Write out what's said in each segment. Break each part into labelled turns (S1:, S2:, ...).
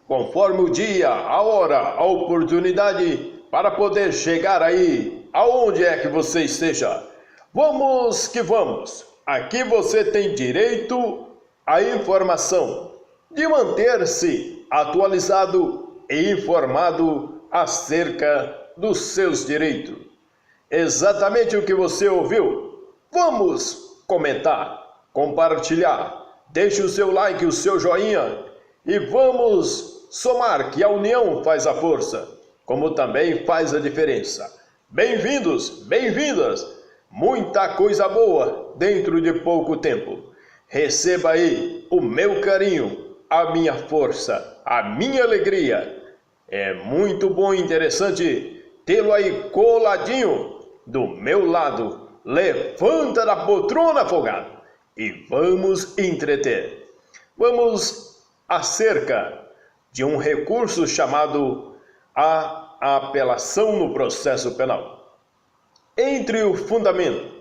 S1: conforme o dia, a hora, a oportunidade, para poder chegar aí, aonde é que você esteja. Vamos que vamos! Aqui você tem direito à informação, de manter-se atualizado e informado acerca dos seus direitos. Exatamente o que você ouviu. Vamos comentar, compartilhar, deixe o seu like, o seu joinha e vamos somar que a união faz a força, como também faz a diferença. Bem-vindos, bem-vindas, muita coisa boa dentro de pouco tempo. Receba aí o meu carinho, a minha força, a minha alegria. É muito bom e interessante tê-lo aí coladinho do meu lado. Levanta da poltrona, folgado, e vamos entreter. Vamos acerca de um recurso chamado a apelação no processo penal. Entre o fundamento,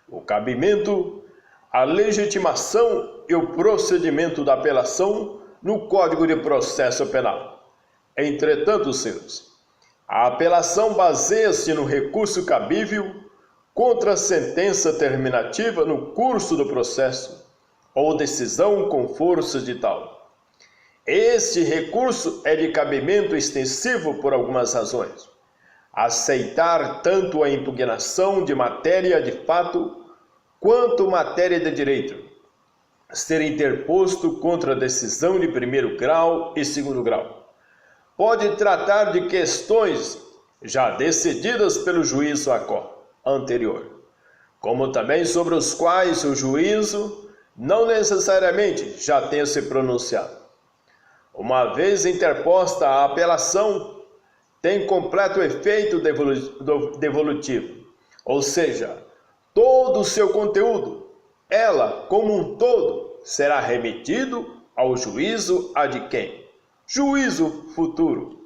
S1: o cabimento, a legitimação e o procedimento da apelação no Código de Processo Penal. Entretanto, senhores, a apelação baseia-se no recurso cabível contra a sentença terminativa no curso do processo ou decisão com força de tal. Este recurso é de cabimento extensivo por algumas razões. Aceitar tanto a impugnação de matéria de fato quanto matéria de direito, ser interposto contra a decisão de primeiro grau e segundo grau. Pode tratar de questões já decididas pelo juízo anterior, como também sobre os quais o juízo não necessariamente já tenha se pronunciado. Uma vez interposta a apelação, tem completo efeito devolutivo, ou seja, todo o seu conteúdo, ela como um todo, será remetido ao juízo ad quem? Juízo futuro.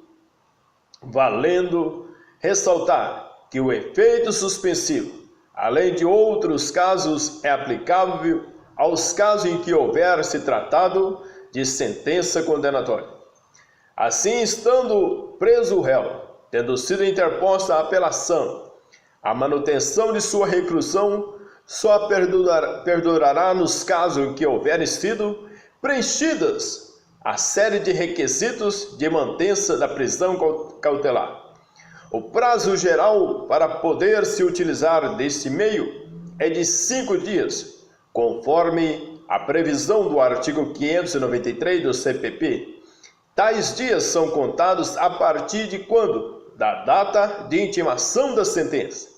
S1: Valendo ressaltar que o efeito suspensivo, além de outros casos, é aplicável aos casos em que houver se tratado de sentença condenatória. Assim, estando preso o réu, tendo sido interposta a apelação, a manutenção de sua reclusão só perdurará nos casos em que houverem sido preenchidas a série de requisitos de mantença da prisão cautelar. O prazo geral para poder se utilizar deste meio é de 5 dias, conforme a previsão do artigo 593 do CPP. Tais dias são contados a partir de quando? Da data de intimação da sentença.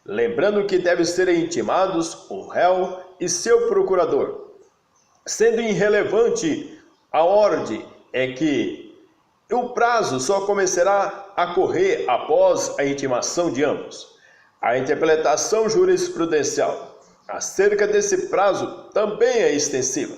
S1: Lembrando que devem ser intimados o réu e seu procurador. Sendo irrelevante a ordem, é que o prazo só começará a correr após a intimação de ambos. A interpretação jurisprudencial acerca desse prazo também é extensiva,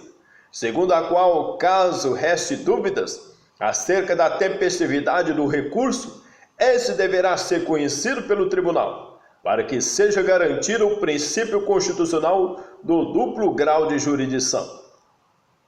S1: segundo a qual, caso reste dúvidas acerca da tempestividade do recurso, esse deverá ser conhecido pelo tribunal, para que seja garantido o princípio constitucional do duplo grau de jurisdição.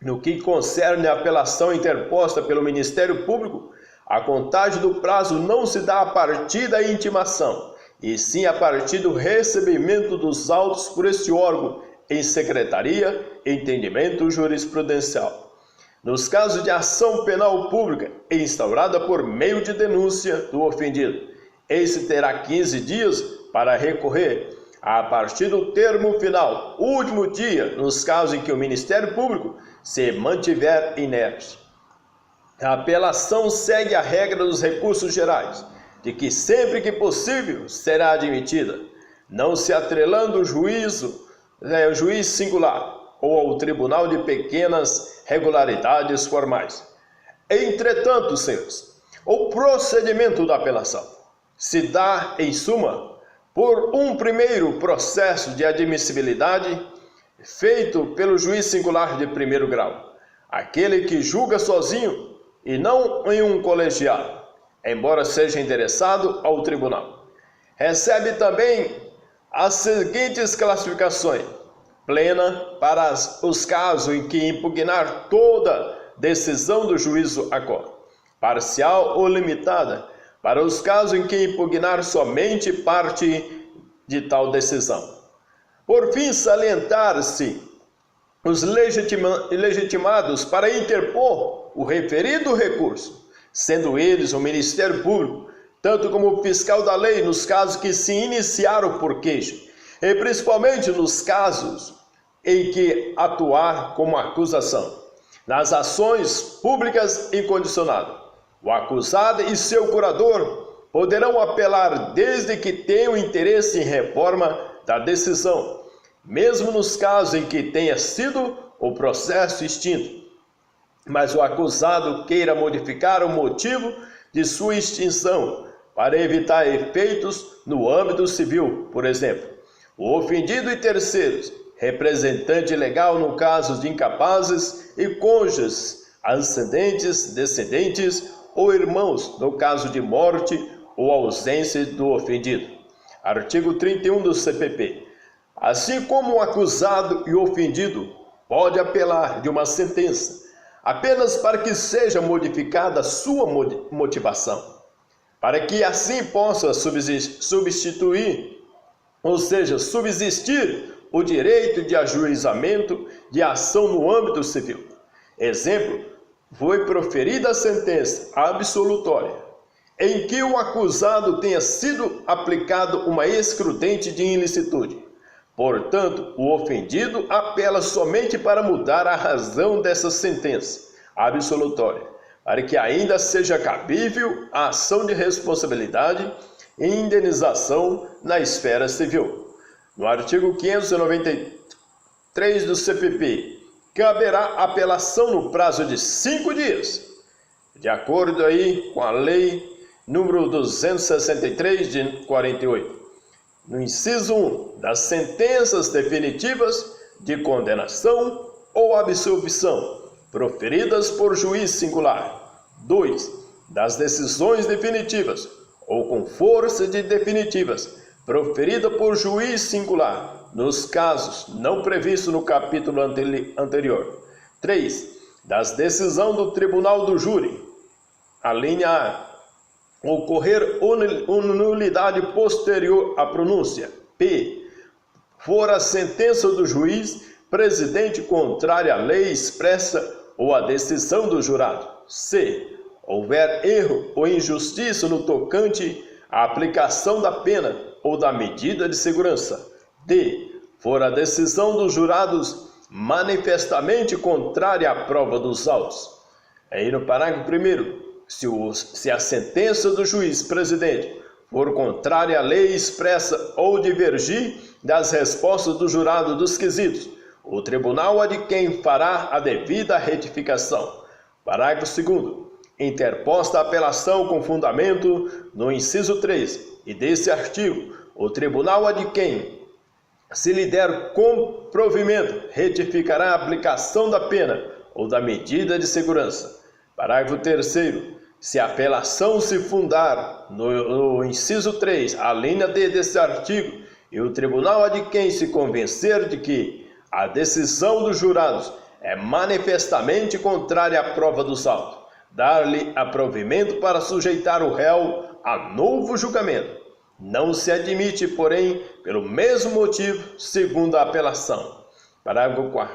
S1: No que concerne a apelação interposta pelo Ministério Público, a contagem do prazo não se dá a partir da intimação, e sim a partir do recebimento dos autos por este órgão em secretaria, entendimento jurisprudencial. Nos casos de ação penal pública instaurada por meio de denúncia do ofendido, esse terá 15 dias para recorrer a partir do termo final, último dia, nos casos em que o Ministério Público se mantiver inerte. A apelação segue a regra dos recursos gerais, de que sempre que possível será admitida, não se atrelando o juiz singular ou ao tribunal de pequenas regularidades formais. Entretanto, senhores, o procedimento da apelação se dá, em suma, por um primeiro processo de admissibilidade feito pelo juiz singular de primeiro grau, aquele que julga sozinho e não em um colegiado, embora seja endereçado ao tribunal. Recebe também as seguintes classificações: plena para os casos em que impugnar toda decisão do juízo acorda, parcial ou limitada, para os casos em que impugnar somente parte de tal decisão. Por fim, salientar-se os legitimados para interpor o referido recurso, sendo eles o Ministério Público, tanto como o fiscal da lei nos casos que se iniciaram por queixa, e principalmente nos casos em que atuar como acusação. Nas ações públicas incondicionadas, o acusado e seu curador poderão apelar desde que tenham interesse em reforma da decisão, mesmo nos casos em que tenha sido o processo extinto, mas o acusado queira modificar o motivo de sua extinção para evitar efeitos no âmbito civil, por exemplo. O ofendido e terceiros, representante legal no caso de incapazes e cônjuges, ascendentes, descendentes ou irmãos no caso de morte ou ausência do ofendido. Artigo 31 do CPP. Assim como o acusado e o ofendido pode apelar de uma sentença apenas para que seja modificada sua motivação, para que assim possa substituir, ou seja, subsistir o direito de ajuizamento de ação no âmbito civil. Exemplo, foi proferida a sentença absolutória, em que o acusado tenha sido aplicado uma excludente de ilicitude. Portanto, o ofendido apela somente para mudar a razão dessa sentença absolutória, para que ainda seja cabível a ação de responsabilidade e indenização na esfera civil. No artigo 593 do CPP, caberá apelação no prazo de 5 dias, de acordo aí com a lei número 263 de 48. No inciso 1, das sentenças definitivas de condenação ou absolvição, proferidas por juiz singular. 2. Das decisões definitivas, ou com força de definitivas, proferida por juiz singular, nos casos não previstos no capítulo anterior. 3. Das decisões do Tribunal do Júri. A linha A. Ocorrer nulidade posterior à pronúncia. P. For a sentença do juiz presidente contrária à lei expressa ou à decisão do jurado. C. Houver erro ou injustiça no tocante à aplicação da pena ou da medida de segurança. D. For a decisão dos jurados manifestamente contrária à prova dos autos. Aí no parágrafo 1º. Se a sentença do juiz presidente for contrária à lei expressa ou divergir das respostas do jurado dos quesitos, o tribunal é de quem fará a devida retificação. Parágrafo 2º. Interposta a apelação com fundamento no inciso 3 e desse artigo, o tribunal é de quem, se lhe der comprovimento, retificará a aplicação da pena ou da medida de segurança. Parágrafo 3º. Se a apelação se fundar no inciso 3, a linha D desse artigo, e o tribunal é de quem se convencer de que a decisão dos jurados é manifestamente contrária à prova dos autos, dar-lhe aprovimento para sujeitar o réu a novo julgamento. Não se admite, porém, pelo mesmo motivo, segundo a apelação. Parágrafo 4º.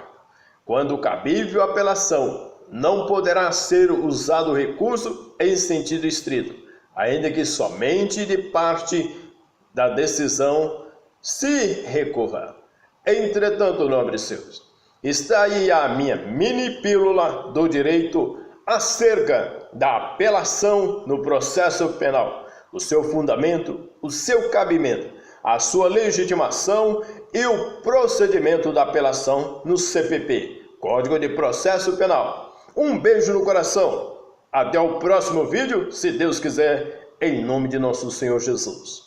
S1: Quando cabível a apelação, não poderá ser usado o recurso em sentido estrito, ainda que somente de parte da decisão se recorra. Entretanto, nobres senhores, está aí a minha mini pílula do direito acerca da apelação no processo penal, o seu fundamento, o seu cabimento, a sua legitimação e o procedimento da apelação no CPP, Código de Processo Penal. Um beijo no coração. Até o próximo vídeo, se Deus quiser, em nome de nosso Senhor Jesus.